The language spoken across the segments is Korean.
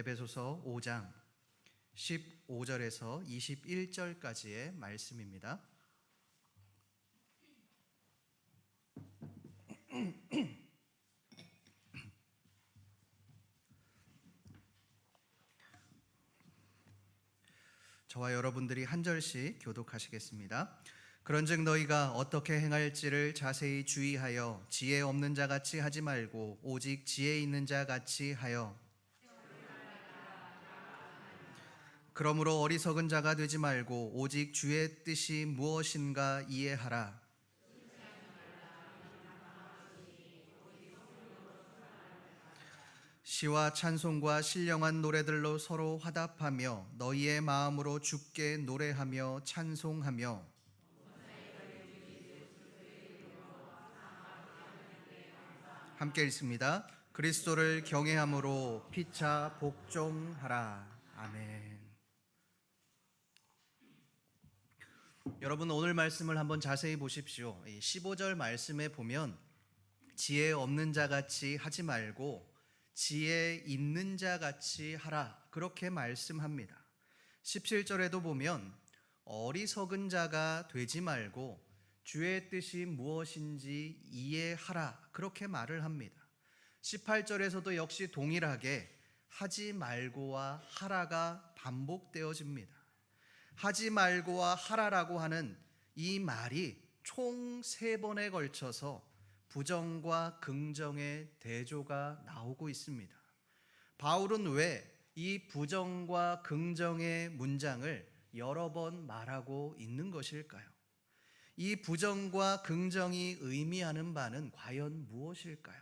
에베소서 5장 15절에서 21절까지의 말씀입니다. 저와 여러분들이 한 절씩 교독하시겠습니다. 그런즉 너희가 어떻게 행할지를 자세히 주의하여 지혜 없는 자 같이 하지 말고 오직 지혜 있는 자 같이 하여, 그러므로 어리석은 자가 되지 말고 오직 주의 뜻이 무엇인가 이해하라. 시와 찬송과 신령한 노래들로 서로 화답하며 너희의 마음으로 주께 노래하며 찬송하며, 함께 읽습니다. 그리스도를 경외함으로 피차 복종하라. 아멘. 여러분, 오늘 말씀을 한번 자세히 보십시오. 15절 말씀에 보면 지혜 없는 자 같이 하지 말고 지혜 있는 자 같이 하라, 그렇게 말씀합니다. 17절에도 보면 어리석은 자가 되지 말고 주의 뜻이 무엇인지 이해하라, 그렇게 말을 합니다. 18절에서도 역시 동일하게 하지 말고와 하라가 반복되어집니다. 하지 말고와 하라라고 하는 이 말이 총 3번에 걸쳐서 부정과 긍정의 대조가 나오고 있습니다. 바울은 왜 이 부정과 긍정의 문장을 여러 번 말하고 있는 것일까요? 이 부정과 긍정이 의미하는 바는 과연 무엇일까요?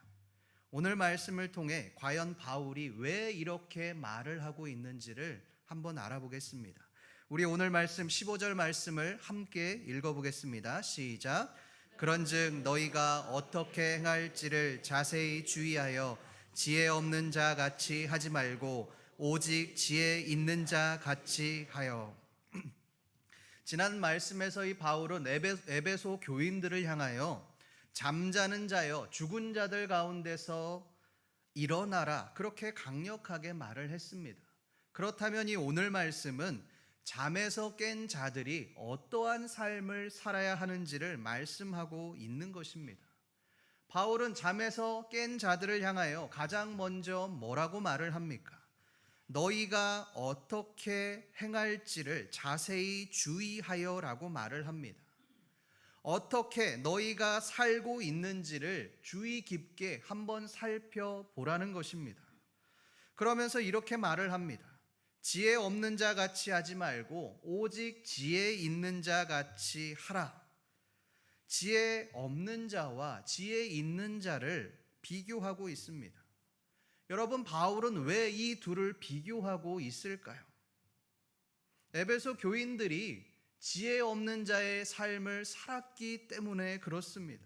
오늘 말씀을 통해 과연 바울이 왜 이렇게 말을 하고 있는지를 한번 알아보겠습니다. 우리 오늘 말씀 15절 말씀을 함께 읽어보겠습니다. 시작. 그런즉 너희가 어떻게 행할지를 자세히 주의하여 지혜 없는 자 같이 하지 말고 오직 지혜 있는 자 같이 하여. 지난 말씀에서 이 바울은 에베소 교인들을 향하여 잠자는 자여 죽은 자들 가운데서 일어나라, 그렇게 강력하게 말을 했습니다. 그렇다면 이 오늘 말씀은 잠에서 깬 자들이 어떠한 삶을 살아야 하는지를 말씀하고 있는 것입니다. 바울은 잠에서 깬 자들을 향하여 가장 먼저 뭐라고 말을 합니까? 너희가 어떻게 행할지를 자세히 주의하여 라고 말을 합니다. 어떻게 너희가 살고 있는지를 주의 깊게 한번 살펴보라는 것입니다. 그러면서 이렇게 말을 합니다. 지혜 없는 자 같이 하지 말고 오직 지혜 있는 자 같이 하라. 지혜 없는 자와 지혜 있는 자를 비교하고 있습니다. 여러분, 바울은 왜 이 둘을 비교하고 있을까요? 에베소 교인들이 지혜 없는 자의 삶을 살았기 때문에 그렇습니다.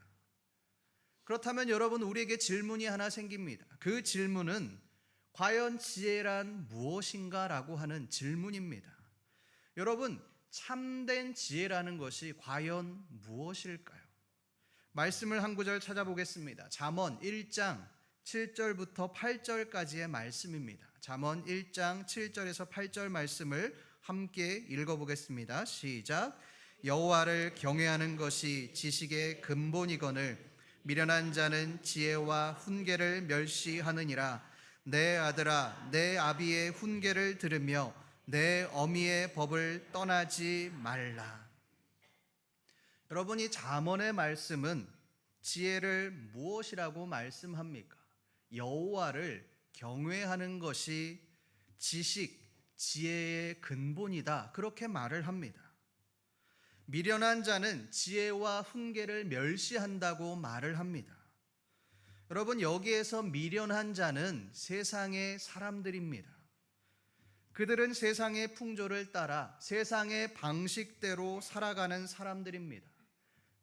그렇다면 여러분, 우리에게 질문이 하나 생깁니다. 그 질문은 과연 지혜란 무엇인가 라고 하는 질문입니다. 여러분, 참된 지혜라는 것이 과연 무엇일까요? 말씀을 한 구절 찾아보겠습니다. 잠언 1장 7절부터 8절까지의 말씀입니다. 잠언 1장 7절에서 8절 말씀을 함께 읽어보겠습니다. 시작. 여호와를 경외하는 것이 지식의 근본이거늘 미련한 자는 지혜와 훈계를 멸시하느니라. 내 아들아, 내 아비의 훈계를 들으며 내 어미의 법을 떠나지 말라. 여러분이 잠언의 말씀은 지혜를 무엇이라고 말씀합니까? 여호와를 경외하는 것이 지식, 지혜의 근본이다, 그렇게 말을 합니다. 미련한 자는 지혜와 훈계를 멸시한다고 말을 합니다. 여러분, 여기에서 미련한 자는 세상의 사람들입니다. 그들은 세상의 풍조를 따라 세상의 방식대로 살아가는 사람들입니다.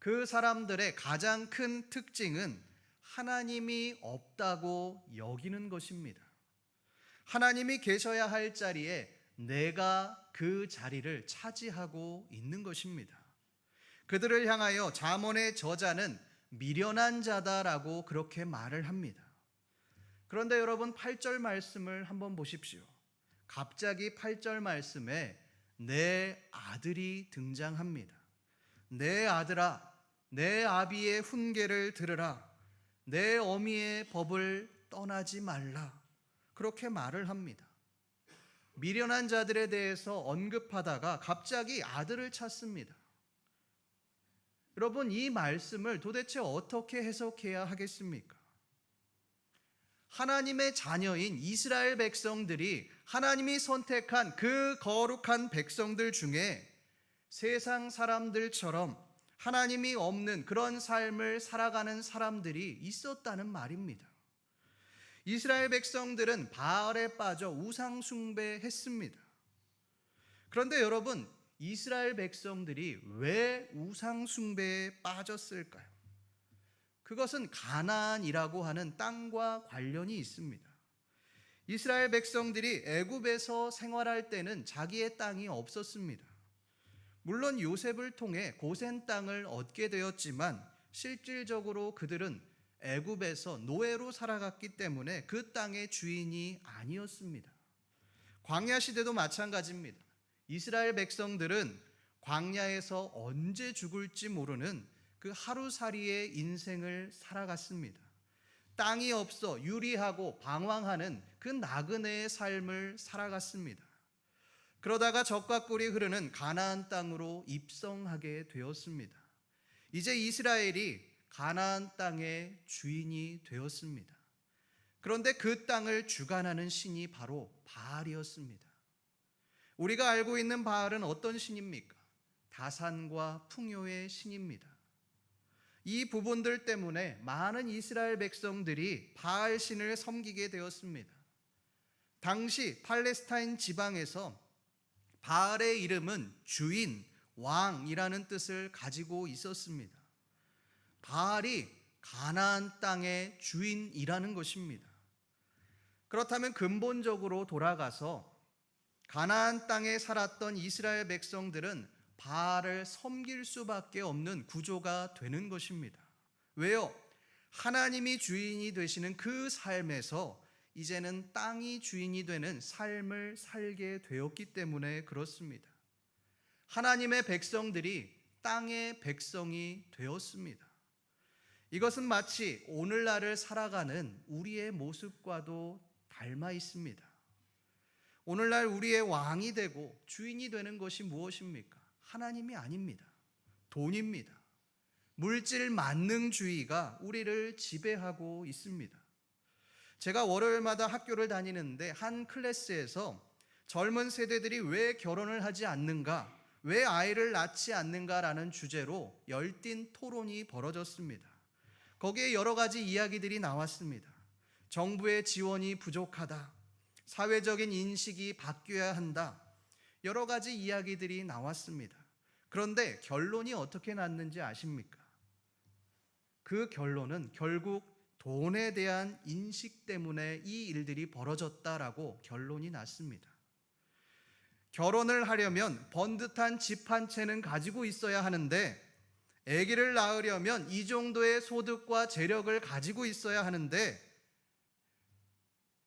그 사람들의 가장 큰 특징은 하나님이 없다고 여기는 것입니다. 하나님이 계셔야 할 자리에 내가 그 자리를 차지하고 있는 것입니다. 그들을 향하여 잠언의 저자는 미련한 자다라고 그렇게 말을 합니다. 그런데 여러분, 8절 말씀을 한번 보십시오. 갑자기 8절 말씀에 내 아들이 등장합니다. 내 아들아, 내 아비의 훈계를 들으라. 내 어미의 법을 떠나지 말라. 그렇게 말을 합니다. 미련한 자들에 대해서 언급하다가 갑자기 아들을 찾습니다. 여러분, 이 말씀을 도대체 어떻게 해석해야 하겠습니까? 하나님의 자녀인 이스라엘 백성들이 하나님이 선택한 그 거룩한 백성들 중에 세상 사람들처럼 하나님이 없는 그런 삶을 살아가는 사람들이 있었다는 말입니다. 이스라엘 백성들은 바알에 빠져 우상 숭배했습니다. 그런데 여러분, 이스라엘 백성들이 왜 우상 숭배에 빠졌을까요? 그것은 가나안이라고 하는 땅과 관련이 있습니다. 이스라엘 백성들이 애굽에서 생활할 때는 자기의 땅이 없었습니다. 물론 요셉을 통해 고센 땅을 얻게 되었지만 실질적으로 그들은 애굽에서 노예로 살아갔기 때문에 그 땅의 주인이 아니었습니다. 광야 시대도 마찬가지입니다. 이스라엘 백성들은 광야에서 언제 죽을지 모르는 그 하루살이의 인생을 살아갔습니다. 땅이 없어 유리하고 방황하는 그 나그네의 삶을 살아갔습니다. 그러다가 적과 꿀이 흐르는 가나안 땅으로 입성하게 되었습니다. 이제 이스라엘이 가나안 땅의 주인이 되었습니다. 그런데 그 땅을 주관하는 신이 바로 바알이었습니다. 우리가 알고 있는 바알은 어떤 신입니까? 다산과 풍요의 신입니다. 이 부분들 때문에 많은 이스라엘 백성들이 바알 신을 섬기게 되었습니다. 당시 팔레스타인 지방에서 바알의 이름은 주인, 왕이라는 뜻을 가지고 있었습니다. 바알이 가나안 땅의 주인이라는 것입니다. 그렇다면 근본적으로 돌아가서 가나안 땅에 살았던 이스라엘 백성들은 바알을 섬길 수밖에 없는 구조가 되는 것입니다. 왜요? 하나님이 주인이 되시는 그 삶에서 이제는 땅이 주인이 되는 삶을 살게 되었기 때문에 그렇습니다. 하나님의 백성들이 땅의 백성이 되었습니다. 이것은 마치 오늘날을 살아가는 우리의 모습과도 닮아 있습니다. 오늘날 우리의 왕이 되고 주인이 되는 것이 무엇입니까? 하나님이 아닙니다. 돈입니다. 물질 만능주의가 우리를 지배하고 있습니다. 제가 월요일마다 학교를 다니는데 한 클래스에서 젊은 세대들이 왜 결혼을 하지 않는가, 왜 아이를 낳지 않는가라는 주제로 열띤 토론이 벌어졌습니다. 거기에 여러 가지 이야기들이 나왔습니다. 정부의 지원이 부족하다, 사회적인 인식이 바뀌어야 한다, 여러 가지 이야기들이 나왔습니다. 그런데 결론이 어떻게 났는지 아십니까? 그 결론은 결국 돈에 대한 인식 때문에 이 일들이 벌어졌다라고 결론이 났습니다. 결혼을 하려면 번듯한 집 한 채는 가지고 있어야 하는데, 아기를 낳으려면 이 정도의 소득과 재력을 가지고 있어야 하는데,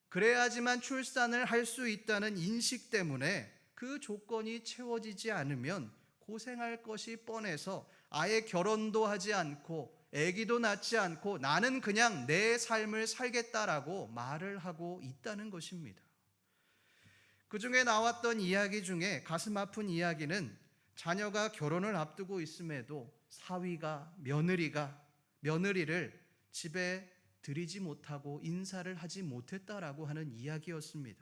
그래야지만 출산을 할 수 있다는 인식 때문에 그 조건이 채워지지 않으면 고생할 것이 뻔해서 아예 결혼도 하지 않고 아기도 낳지 않고 나는 그냥 내 삶을 살겠다라고 말을 하고 있다는 것입니다. 그 중에 나왔던 이야기 중에 가슴 아픈 이야기는 자녀가 결혼을 앞두고 있음에도 사위가 며느리를 집에 들이지 못하고 인사를 하지 못했다라고 하는 이야기였습니다.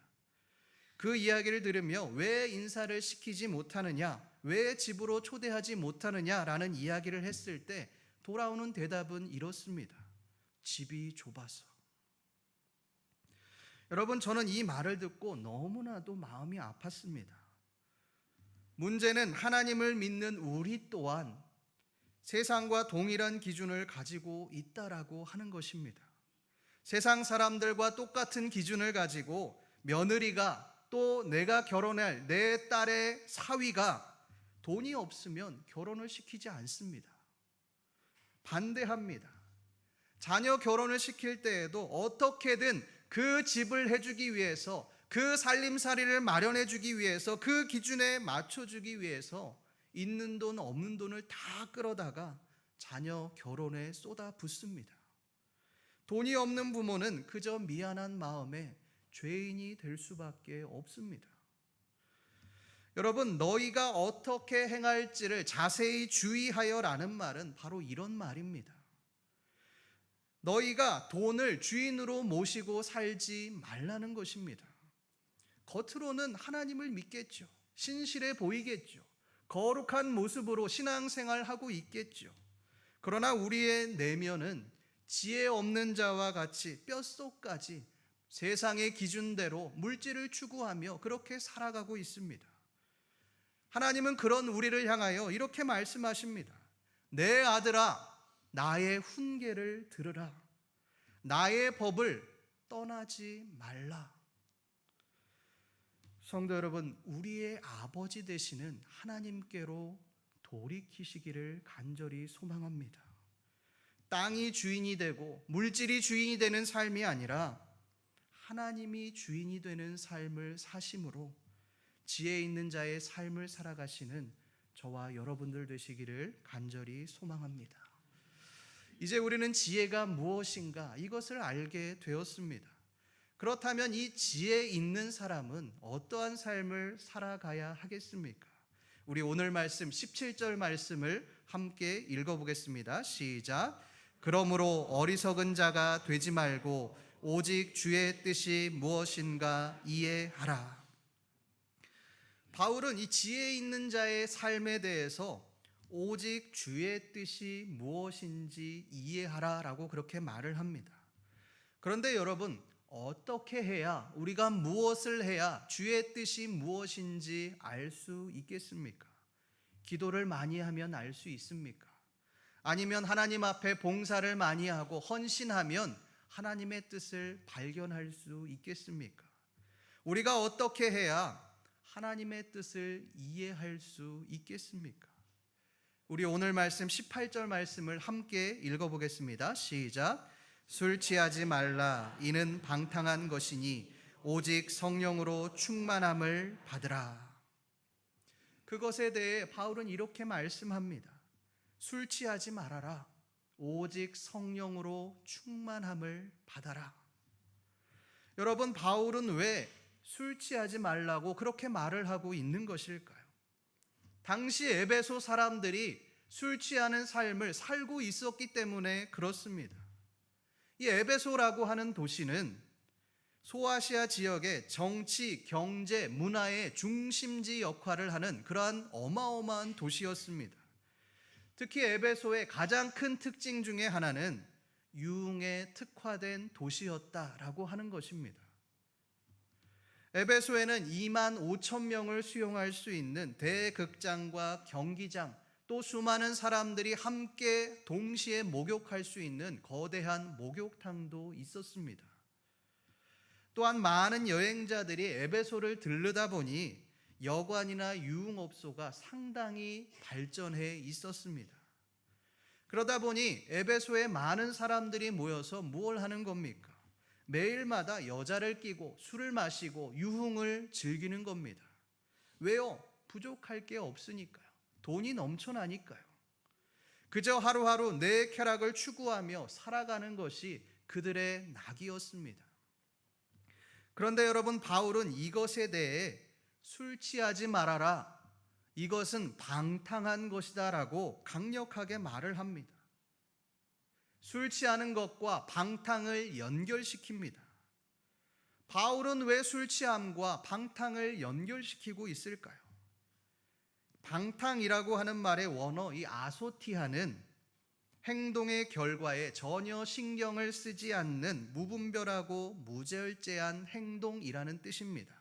그 이야기를 들으며 왜 인사를 시키지 못하느냐, 왜 집으로 초대하지 못하느냐라는 이야기를 했을 때 돌아오는 대답은 이렇습니다. 집이 좁아서. 여러분, 저는 이 말을 듣고 너무나도 마음이 아팠습니다. 문제는 하나님을 믿는 우리 또한 세상과 동일한 기준을 가지고 있다라고 하는 것입니다. 세상 사람들과 똑같은 기준을 가지고 며느리가, 또 내가 결혼할 내 딸의 사위가 돈이 없으면 결혼을 시키지 않습니다. 반대합니다. 자녀 결혼을 시킬 때에도 어떻게든 그 집을 해주기 위해서 그 살림살이를 마련해 주기 위해서, 그 기준에 맞춰 주기 위해서 있는 돈 없는 돈을 다 끌어다가 자녀 결혼에 쏟아붓습니다. 돈이 없는 부모는 그저 미안한 마음에 죄인이 될 수밖에 없습니다. 여러분, 너희가 어떻게 행할지를 자세히 주의하여라는 말은 바로 이런 말입니다. 너희가 돈을 주인으로 모시고 살지 말라는 것입니다. 겉으로는 하나님을 믿겠죠. 신실해 보이겠죠. 거룩한 모습으로 신앙생활하고 있겠죠. 그러나 우리의 내면은 지혜 없는 자와 같이 뼛속까지 세상의 기준대로 물질을 추구하며 그렇게 살아가고 있습니다. 하나님은 그런 우리를 향하여 이렇게 말씀하십니다. 내 아들아, 나의 훈계를 들으라. 나의 법을 떠나지 말라. 성도 여러분, 우리의 아버지 되시는 하나님께로 돌이키시기를 간절히 소망합니다. 땅이 주인이 되고 물질이 주인이 되는 삶이 아니라 하나님이 주인이 되는 삶을 사심으로 지혜 있는 자의 삶을 살아가시는 저와 여러분들 되시기를 간절히 소망합니다. 이제 우리는 지혜가 무엇인가 이것을 알게 되었습니다. 그렇다면 이 지혜 있는 사람은 어떠한 삶을 살아가야 하겠습니까? 우리 오늘 말씀 17절 말씀을 함께 읽어보겠습니다. 시작. 그러므로 어리석은 자가 되지 말고 오직 주의 뜻이 무엇인가 이해하라. 바울은 이 지혜 있는 자의 삶에 대해서 오직 주의 뜻이 무엇인지 이해하라 라고 그렇게 말을 합니다. 그런데 여러분, 어떻게 해야, 우리가 무엇을 해야 주의 뜻이 무엇인지 알 수 있겠습니까? 기도를 많이 하면 알 수 있습니까? 아니면 하나님 앞에 봉사를 많이 하고 헌신하면 하나님의 뜻을 발견할 수 있겠습니까? 우리가 어떻게 해야 하나님의 뜻을 이해할 수 있겠습니까? 우리 오늘 말씀 18절 말씀을 함께 읽어보겠습니다. 시작. 술 취하지 말라. 이는 방탕한 것이니 오직 성령으로 충만함을 받으라. 그것에 대해 바울은 이렇게 말씀합니다. 술 취하지 말아라. 오직 성령으로 충만함을 받아라. 여러분, 바울은 왜 술 취하지 말라고 그렇게 말을 하고 있는 것일까요? 당시 에베소 사람들이 술 취하는 삶을 살고 있었기 때문에 그렇습니다. 이 에베소라고 하는 도시는 소아시아 지역의 정치, 경제, 문화의 중심지 역할을 하는 그러한 어마어마한 도시였습니다. 특히 에베소의 가장 큰 특징 중에 하나는 유흥에 특화된 도시였다라고 하는 것입니다. 에베소에는 2만 5천 명을 수용할 수 있는 대극장과 경기장, 또 수많은 사람들이 함께 동시에 목욕할 수 있는 거대한 목욕탕도 있었습니다. 또한 많은 여행자들이 에베소를 들르다 보니 여관이나 유흥업소가 상당히 발전해 있었습니다. 그러다 보니 에베소에 많은 사람들이 모여서 무엇을 하는 겁니까? 매일마다 여자를 끼고 술을 마시고 유흥을 즐기는 겁니다. 왜요? 부족할 게 없으니까요. 돈이 넘쳐나니까요. 그저 하루하루 내 쾌락을 추구하며 살아가는 것이 그들의 낙이었습니다. 그런데 여러분, 바울은 이것에 대해 술 취하지 말아라, 이것은 방탕한 것이다 라고 강력하게 말을 합니다. 술 취하는 것과 방탕을 연결시킵니다. 바울은 왜 술 취함과 방탕을 연결시키고 있을까요? 방탕이라고 하는 말의 원어, 이 아소티아는 행동의 결과에 전혀 신경을 쓰지 않는 무분별하고 무절제한 행동이라는 뜻입니다.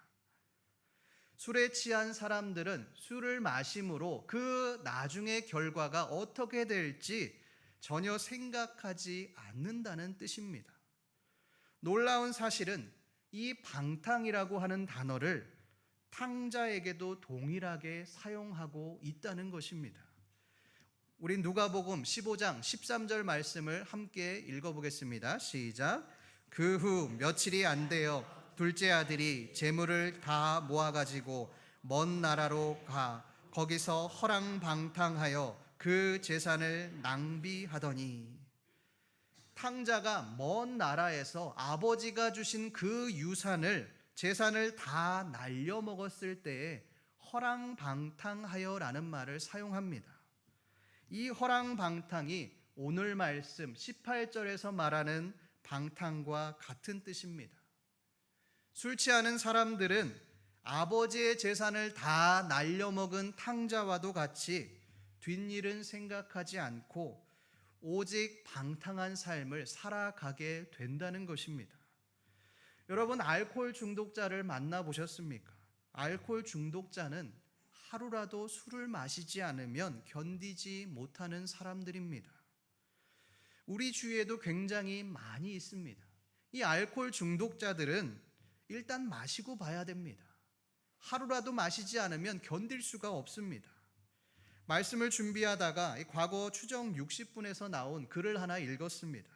술에 취한 사람들은 술을 마심으로 그 나중의 결과가 어떻게 될지 전혀 생각하지 않는다는 뜻입니다. 놀라운 사실은 이 방탕이라고 하는 단어를 탕자에게도 동일하게 사용하고 있다는 것입니다. 우리 누가복음 15장 13절 말씀을 함께 읽어보겠습니다. 시작. 그 후 며칠이 안 되어 둘째 아들이 재물을 다 모아가지고 먼 나라로 가 거기서 허랑방탕하여 그 재산을 낭비하더니. 탕자가 먼 나라에서 아버지가 주신 그 유산을, 재산을 다 날려먹었을 때에 허랑방탕하여라는 말을 사용합니다. 이 허랑방탕이 오늘 말씀 18절에서 말하는 방탕과 같은 뜻입니다. 술 취하는 사람들은 아버지의 재산을 다 날려먹은 탕자와도 같이 뒷일은 생각하지 않고 오직 방탕한 삶을 살아가게 된다는 것입니다. 여러분, 알코올 중독자를 만나보셨습니까? 알코올 중독자는 하루라도 술을 마시지 않으면 견디지 못하는 사람들입니다. 우리 주위에도 굉장히 많이 있습니다. 이 알코올 중독자들은 일단 마시고 봐야 됩니다. 하루라도 마시지 않으면 견딜 수가 없습니다. 말씀을 준비하다가 과거 추정 60분에서 나온 글을 하나 읽었습니다.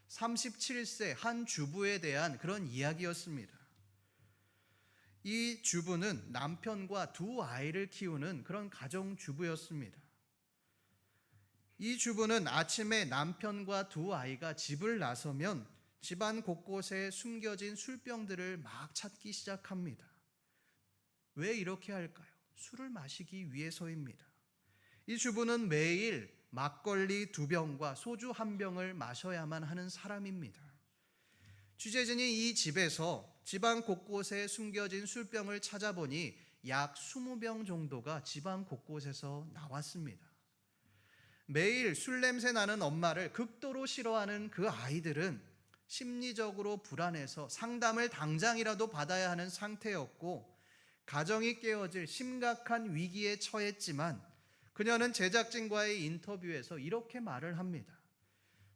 37세 한 주부에 대한 그런 이야기였습니다. 이 주부는 남편과 두 아이를 키우는 그런 가정주부였습니다. 이 주부는 아침에 남편과 두 아이가 집을 나서면 집안 곳곳에 숨겨진 술병들을 막 찾기 시작합니다. 왜 이렇게 할까요? 술을 마시기 위해서입니다. 이 주부는 매일 막걸리 2병과 소주 1병을 마셔야만 하는 사람입니다. 취재진이 이 집에서 집안 곳곳에 숨겨진 술병을 찾아보니 약 20병 정도가 집안 곳곳에서 나왔습니다. 매일 술 냄새 나는 엄마를 극도로 싫어하는 그 아이들은 심리적으로 불안해서 상담을 당장이라도 받아야 하는 상태였고, 가정이 깨어질 심각한 위기에 처했지만 그녀는 제작진과의 인터뷰에서 이렇게 말을 합니다.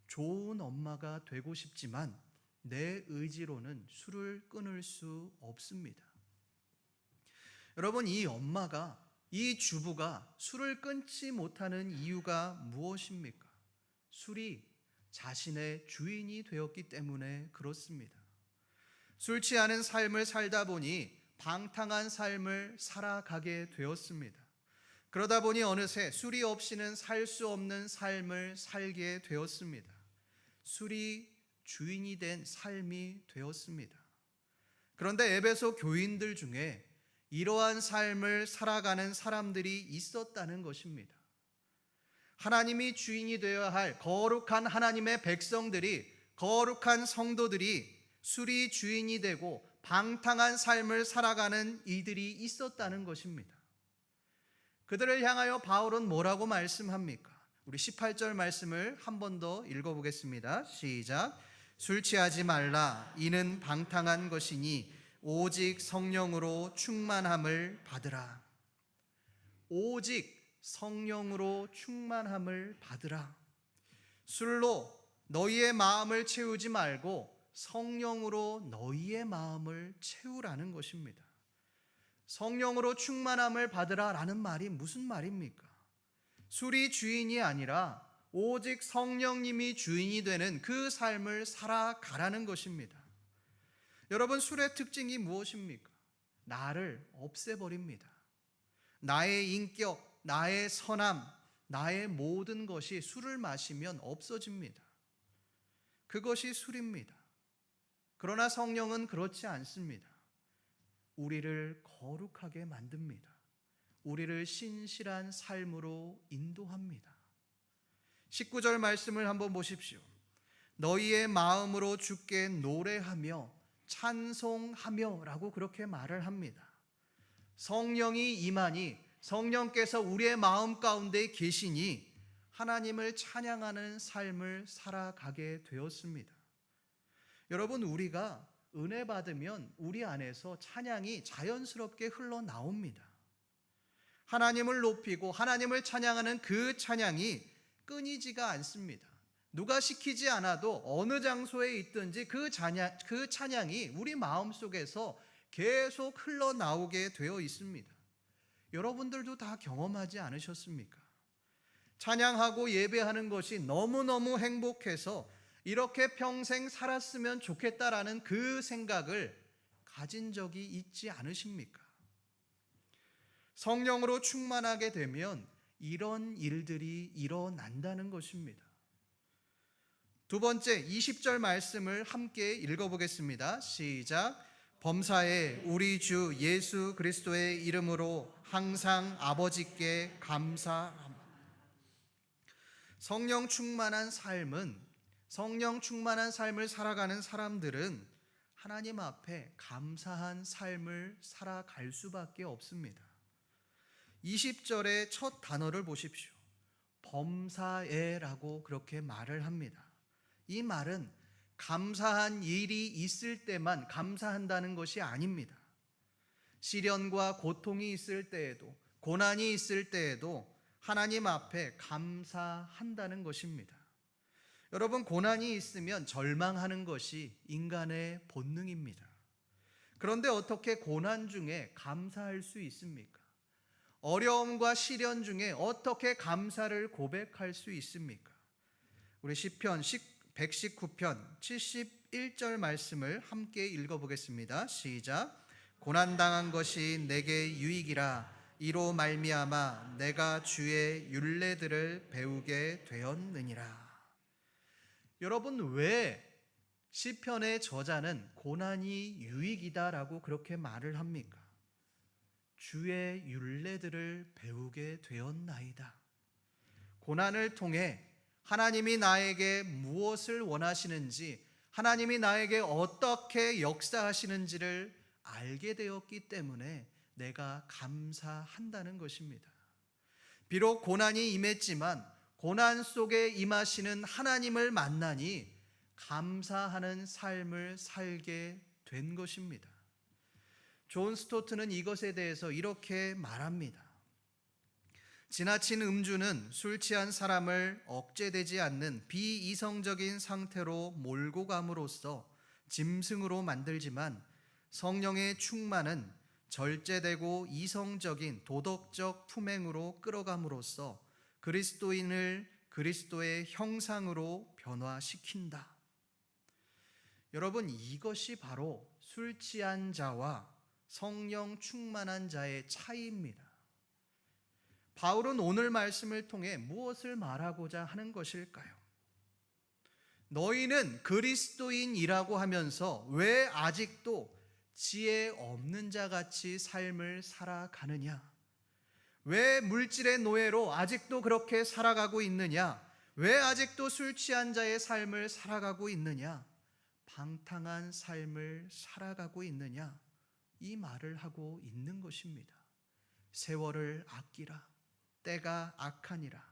좋은 엄마가 되고 싶지만 내 의지로는 술을 끊을 수 없습니다. 여러분, 이 엄마가, 이 주부가 술을 끊지 못하는 이유가 무엇입니까? 술이 자신의 주인이 되었기 때문에 그렇습니다. 술 취하는 삶을 살다 보니 방탕한 삶을 살아가게 되었습니다. 그러다 보니 어느새 술이 없이는 살 수 없는 삶을 살게 되었습니다. 술이 주인이 된 삶이 되었습니다. 그런데 에베소 교인들 중에 이러한 삶을 살아가는 사람들이 있었다는 것입니다. 하나님이 주인이 되어야 할 거룩한 하나님의 백성들이, 거룩한 성도들이 술이 주인이 되고 방탕한 삶을 살아가는 이들이 있었다는 것입니다. 그들을 향하여 바울은 뭐라고 말씀합니까? 우리 18절 말씀을 한 번 더 읽어보겠습니다. 시작. 술 취하지 말라. 이는 방탕한 것이니 오직 성령으로 충만함을 받으라. 오직 성령으로 충만함을 받으라. 술로 너희의 마음을 채우지 말고 성령으로 너희의 마음을 채우라는 것입니다. 성령으로 충만함을 받으라라는 말이 무슨 말입니까? 술이 주인이 아니라 오직 성령님이 주인이 되는 그 삶을 살아가라는 것입니다. 여러분, 술의 특징이 무엇입니까? 나를 없애버립니다. 나의 인격, 나의 선함, 나의 모든 것이 술을 마시면 없어집니다. 그것이 술입니다. 그러나 성령은 그렇지 않습니다. 우리를 거룩하게 만듭니다. 우리를 신실한 삶으로 인도합니다. 19절 말씀을 한번 보십시오. 너희의 마음으로 주께 노래하며 찬송하며 라고 그렇게 말을 합니다. 성령이 임하니, 성령께서 우리의 마음 가운데 계시니 하나님을 찬양하는 삶을 살아가게 되었습니다. 여러분, 우리가 은혜 받으면 우리 안에서 찬양이 자연스럽게 흘러나옵니다. 하나님을 높이고 하나님을 찬양하는 그 찬양이 끊이지가 않습니다. 누가 시키지 않아도 어느 장소에 있든지 그 찬양이 우리 마음속에서 계속 흘러나오게 되어 있습니다. 여러분들도 다 경험하지 않으셨습니까? 찬양하고 예배하는 것이 너무너무 행복해서 이렇게 평생 살았으면 좋겠다라는 그 생각을 가진 적이 있지 않으십니까? 성령으로 충만하게 되면 이런 일들이 일어난다는 것입니다. 두 번째 20절 말씀을 함께 읽어보겠습니다. 시작. 범사에 우리 주 예수 그리스도의 이름으로 항상 아버지께 감사함. 성령 충만한 삶을 살아가는 사람들은 하나님 앞에 감사한 삶을 살아갈 수밖에 없습니다. 20절의 첫 단어를 보십시오. 범사에라고 그렇게 말을 합니다. 이 말은 감사한 일이 있을 때만 감사한다는 것이 아닙니다. 시련과 고통이 있을 때에도, 고난이 있을 때에도 하나님 앞에 감사한다는 것입니다. 여러분, 고난이 있으면 절망하는 것이 인간의 본능입니다. 그런데 어떻게 고난 중에 감사할 수 있습니까? 어려움과 시련 중에 어떻게 감사를 고백할 수 있습니까? 우리 시편 119편 71절 말씀을 함께 읽어보겠습니다. 시작. 고난당한 것이 내게 유익이라 이로 말미암아 내가 주의 율례들을 배우게 되었느니라. 여러분, 왜 시편의 저자는 고난이 유익이다라고 그렇게 말을 합니까? 주의 율례들을 배우게 되었나이다. 고난을 통해 하나님이 나에게 무엇을 원하시는지, 하나님이 나에게 어떻게 역사하시는지를 알게 되었기 때문에 내가 감사한다는 것입니다. 비록 고난이 임했지만 고난 속에 임하시는 하나님을 만나니 감사하는 삶을 살게 된 것입니다. 존 스토트는 이것에 대해서 이렇게 말합니다. 지나친 음주는 술 취한 사람을 억제되지 않는 비이성적인 상태로 몰고 감으로써 짐승으로 만들지만 성령의 충만은 절제되고 이성적인 도덕적 품행으로 끌어감으로써 그리스도인을 그리스도의 형상으로 변화시킨다. 여러분, 이것이 바로 술 취한 자와 성령 충만한 자의 차이입니다. 바울은 오늘 말씀을 통해 무엇을 말하고자 하는 것일까요? 너희는 그리스도인이라고 하면서 왜 아직도 지혜 없는 자 같이 삶을 살아가느냐? 왜 물질의 노예로 아직도 그렇게 살아가고 있느냐? 왜 아직도 술 취한 자의 삶을 살아가고 있느냐? 방탕한 삶을 살아가고 있느냐? 이 말을 하고 있는 것입니다. 세월을 아끼라. 때가 악하니라.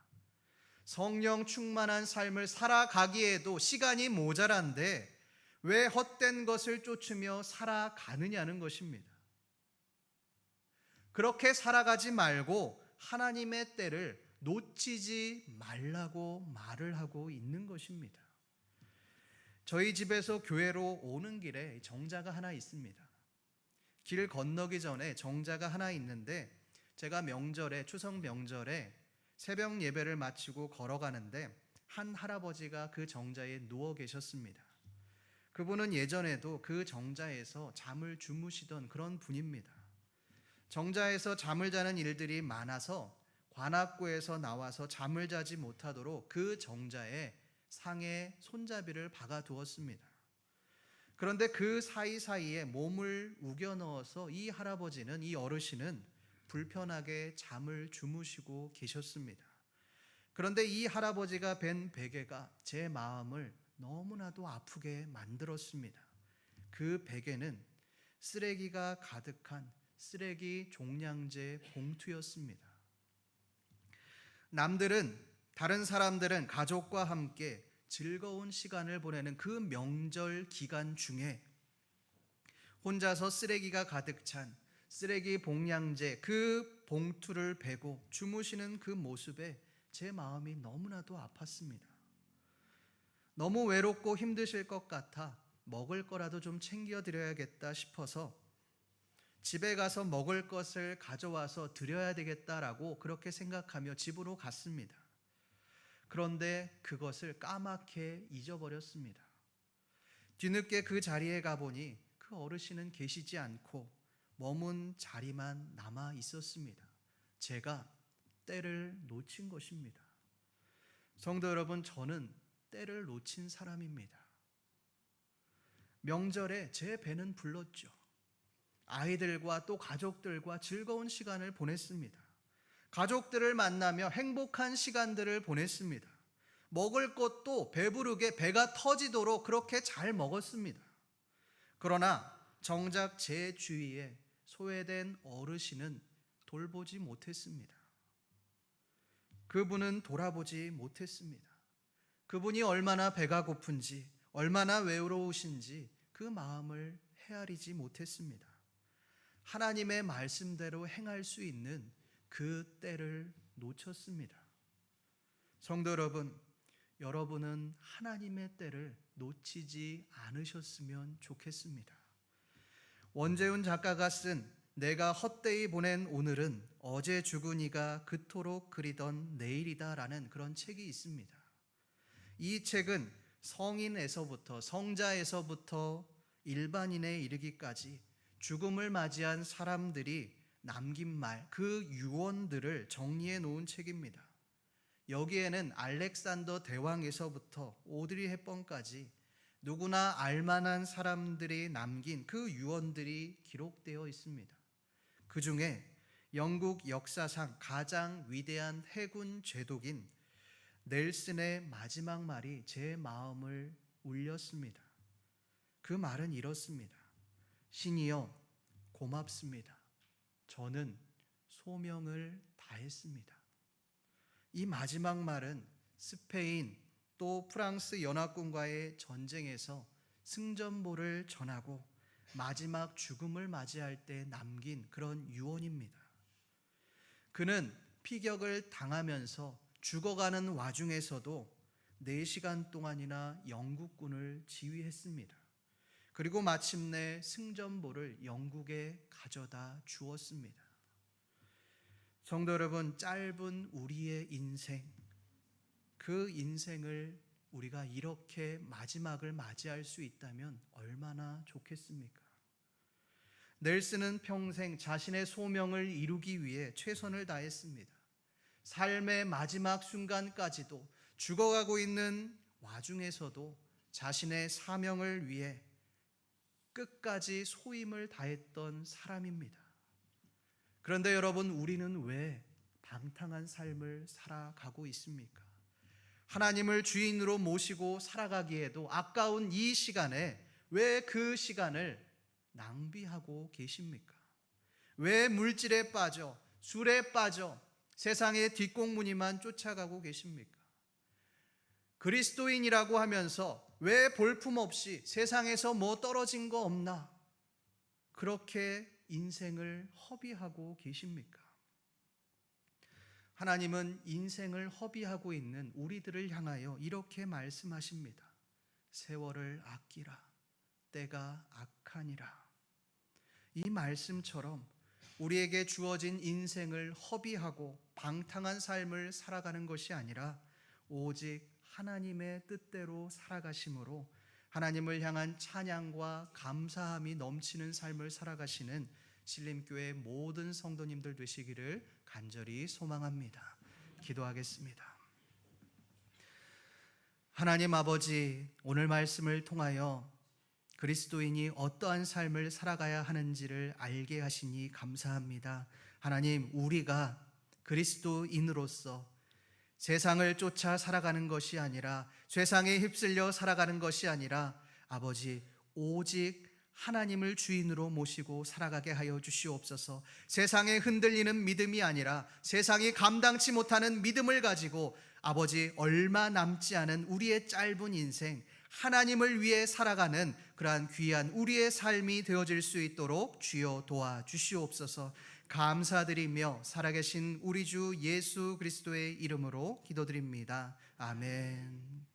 성령 충만한 삶을 살아가기에도 시간이 모자란데 왜 헛된 것을 쫓으며 살아가느냐는 것입니다. 그렇게 살아가지 말고 하나님의 때를 놓치지 말라고 말을 하고 있는 것입니다. 저희 집에서 교회로 오는 길에 정자가 하나 있습니다. 길 건너기 전에 정자가 하나 있는데 제가 추석 명절에 새벽 예배를 마치고 걸어가는데 한 할아버지가 그 정자에 누워 계셨습니다. 그분은 예전에도 그 정자에서 잠을 주무시던 그런 분입니다. 정자에서 잠을 자는 일들이 많아서 관악구에서 나와서 잠을 자지 못하도록 그 정자에 상에 손잡이를 박아 두었습니다. 그런데 그 사이사이에 몸을 우겨 넣어서 이 어르신은 불편하게 잠을 주무시고 계셨습니다. 그런데 이 할아버지가 벤 베개가 제 마음을 너무나도 아프게 만들었습니다. 그 베개는 쓰레기가 가득한 쓰레기 종량제 봉투였습니다. 다른 사람들은 가족과 함께 즐거운 시간을 보내는 그 명절 기간 중에 혼자서 쓰레기가 가득 찬 쓰레기 봉량제 그 봉투를 베고 주무시는 그 모습에 제 마음이 너무나도 아팠습니다. 너무 외롭고 힘드실 것 같아 먹을 거라도 좀 챙겨드려야겠다 싶어서 집에 가서 먹을 것을 가져와서 드려야 되겠다라고 그렇게 생각하며 집으로 갔습니다. 그런데 그것을 까맣게 잊어버렸습니다. 뒤늦게 그 자리에 가보니 그 그 어르신은 계시지 않고 머문 자리만 남아 있었습니다. 제가 때를 놓친 것입니다. 성도 여러분, 저는 때를 놓친 사람입니다. 명절에 제 배는 불렀죠. 아이들과 또 가족들과 즐거운 시간을 보냈습니다. 가족들을 만나며 행복한 시간들을 보냈습니다. 먹을 것도 배부르게 배가 터지도록 그렇게 잘 먹었습니다. 그러나 정작 제 주위에 소외된 어르신은 돌보지 못했습니다. 그분은 돌아보지 못했습니다. 그분이 얼마나 배가 고픈지, 얼마나 외로우신지 그 마음을 헤아리지 못했습니다. 하나님의 말씀대로 행할 수 있는 그 때를 놓쳤습니다. 성도 여러분, 여러분은 하나님의 때를 놓치지 않으셨으면 좋겠습니다. 원재훈 작가가 쓴 내가 헛되이 보낸 오늘은 어제 죽은 이가 그토록 그리던 내일이다 라는 그런 책이 있습니다. 이 책은 성인에서부터 성자에서부터 일반인에 이르기까지 죽음을 맞이한 사람들이 남긴 말, 그 유언들을 정리해 놓은 책입니다. 여기에는 알렉산더 대왕에서부터 오드리 헵번까지 누구나 알만한 사람들이 남긴 그 유언들이 기록되어 있습니다. 그 중에 영국 역사상 가장 위대한 해군 제독인 넬슨의 마지막 말이 제 마음을 울렸습니다. 그 말은 이렇습니다. 신이여, 고맙습니다. 저는 소명을 다했습니다. 이 마지막 말은 스페인 또 프랑스 연합군과의 전쟁에서 승전보를 전하고 마지막 죽음을 맞이할 때 남긴 그런 유언입니다. 그는 피격을 당하면서 죽어가는 와중에서도 4시간 동안이나 영국군을 지휘했습니다. 그리고 마침내 승전보를 영국에 가져다 주었습니다. 성도 여러분, 짧은 우리의 인생, 그 인생을 우리가 이렇게 마지막을 맞이할 수 있다면 얼마나 좋겠습니까? 넬슨은 평생 자신의 소명을 이루기 위해 최선을 다했습니다. 삶의 마지막 순간까지도 죽어가고 있는 와중에서도 자신의 사명을 위해 끝까지 소임을 다했던 사람입니다. 그런데 여러분, 우리는 왜 방탕한 삶을 살아가고 있습니까? 하나님을 주인으로 모시고 살아가기에도 아까운 이 시간에 왜 그 시간을 낭비하고 계십니까? 왜 물질에 빠져, 술에 빠져 세상의 뒷공무니만 쫓아가고 계십니까? 그리스도인이라고 하면서 왜 볼품없이 세상에서 뭐 떨어진 거 없나? 그렇게 인생을 허비하고 계십니까? 하나님은 인생을 허비하고 있는 우리들을 향하여 이렇게 말씀하십니다. 세월을 아끼라. 때가 악하니라. 이 말씀처럼 우리에게 주어진 인생을 허비하고 방탕한 삶을 살아가는 것이 아니라 오직 하나님의 뜻대로 살아가심으로 하나님을 향한 찬양과 감사함이 넘치는 삶을 살아가시는 신림교회 모든 성도님들 되시기를 간절히 소망합니다. 기도하겠습니다. 하나님 아버지, 오늘 말씀을 통하여 그리스도인이 어떠한 삶을 살아가야 하는지를 알게 하시니 감사합니다. 하나님, 우리가 그리스도인으로서 세상을 쫓아 살아가는 것이 아니라, 세상에 휩쓸려 살아가는 것이 아니라 아버지, 오직 하나님을 주인으로 모시고 살아가게 하여 주시옵소서. 세상에 흔들리는 믿음이 아니라 세상이 감당치 못하는 믿음을 가지고 아버지, 얼마 남지 않은 우리의 짧은 인생, 하나님을 위해 살아가는 그러한 귀한 우리의 삶이 되어질 수 있도록 주여 도와주시옵소서. 감사드리며 살아계신 우리 주 예수 그리스도의 이름으로 기도드립니다. 아멘.